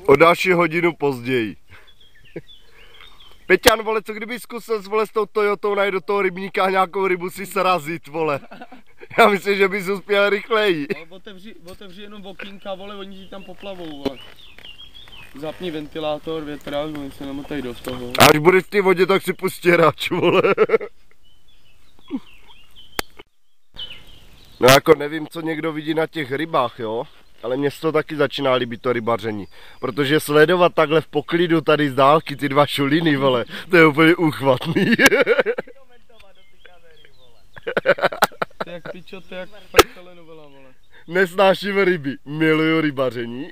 O další hodinu později. Peťan, vole, co kdyby zkusil, vole, s tou Toyotou najít do toho rybníka a nějakou rybu si srazit, vole. Já myslím, že bys uspěl rychleji. Otevři jenom okýnka, vole, oni ti tam poplavou, vole. Zapni ventilátor, větrák, oni se namotají do toho. Až budeš v té vodě, tak si pustí hráč, vole. No jako nevím, co někdo vidí na těch rybách, jo. Ale mně se to taky začíná líbit to rybaření. Protože sledovat takhle v poklidu tady z dálky ty dva šuliny, vole, to je úplně uchvatný. To je jak pičo, to je jak fakt telenovela, vole. Nesnáším ryby, miluju rybaření.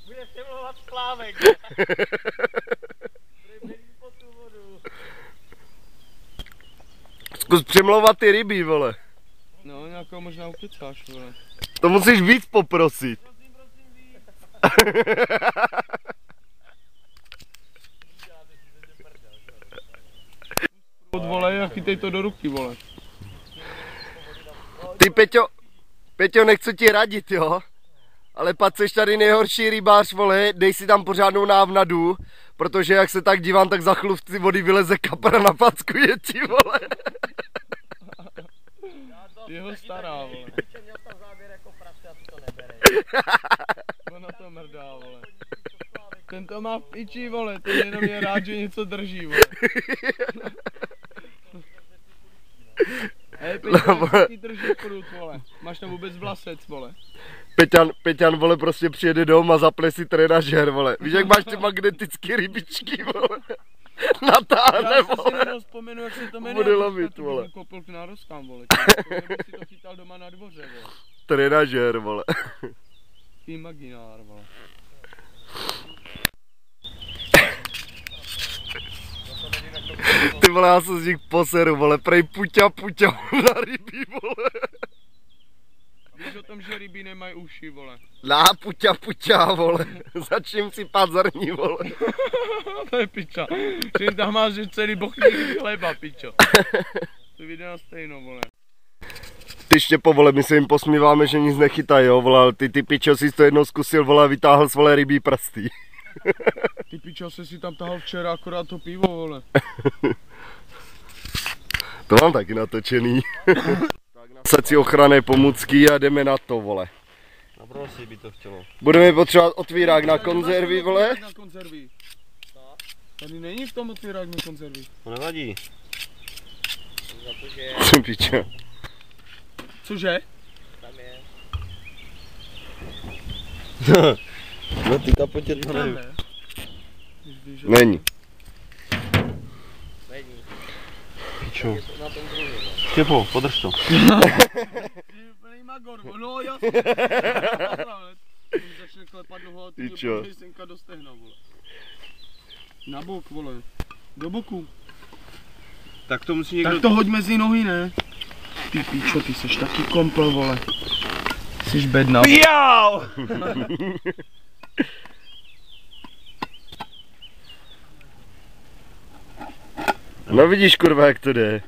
Budeš přemlouvat sklávek. Zkus přemlouvat ty ryby, vole. No, nějakou možná ukecáš, vole. To musíš víc poprosit. Prosím víc. Vole, a chytej to do ruky, vole. Ty Peťo, nechci ti radit, jo. Ale pak seš tady nejhorší rybář, vole, dej si tam pořádnou návnadu. Protože jak se tak dívám, tak za chluvci vody vyleze kapra na packuje ti, vole. Jeho stará, vole. Měl tam záběr jako prase a ty to nebere. Ona to mrdá, vole. Ten to má v piči, vole, ten jenom je rád, že něco drží, vole. Hej, Peťan, drží prut, vole. Máš tam vůbec vlasec, vole. Peťan, vole, prostě přijede doma a zapne si trenažér, vole. Víš, jak máš ty magnetické rybičky, vole. Natáhne, vole. Já si jenom vzpomenu, jak se to jmenuje. Bude lovit, vole. Koupil k nároskám, vole. Kdyby si to chytal doma na dvoře, vole. Trenažér, vole. Imaginár, vole. Ty vole, já se z nich poseru, vole, prej puťa na ryby, vole. Víš o tom, že ryby nemají uši, vole. Na puťa, vole. Začím si pát zrní, vole. To je piča. Že tam máš celý bochník chleba, pičo. To vyjde na stejno, vole. Ty štěpo, vole, my se jim posmíváme, že nic nechytají, jo, vole, ale ty pičo si to jednou zkusil, vole, a vytáhl svoje rybí prsty. Ty pičo, se si tam tahal včera akorát to pivo, vole. To mám taky natočený. Tak nasaď si ochranné pomůcky a jdeme na to, vole. Na prosí by to chtělo. Budeme potřebovat otvírák na konzervy, vole. Na konzervy. Tady není v tom otvírák na konzervy. To nevadí. Za to, že Co pičo. Cože? tam je. No ty kapotě to nevím. Není. Není. Pičo. Na tom druhém. Štěpo, podrž to. Plný magor, no jasně. Začne klepat noho a ty mě senka do stehna, vole. Na bok, vole. Do boku. Tak to musí někdo... Tak to hoď mezi nohy, ne? Ty pičo, ty seš taky kompl, vole. Jsi bedna. Jau! No vidíš, kurva, jak to jde.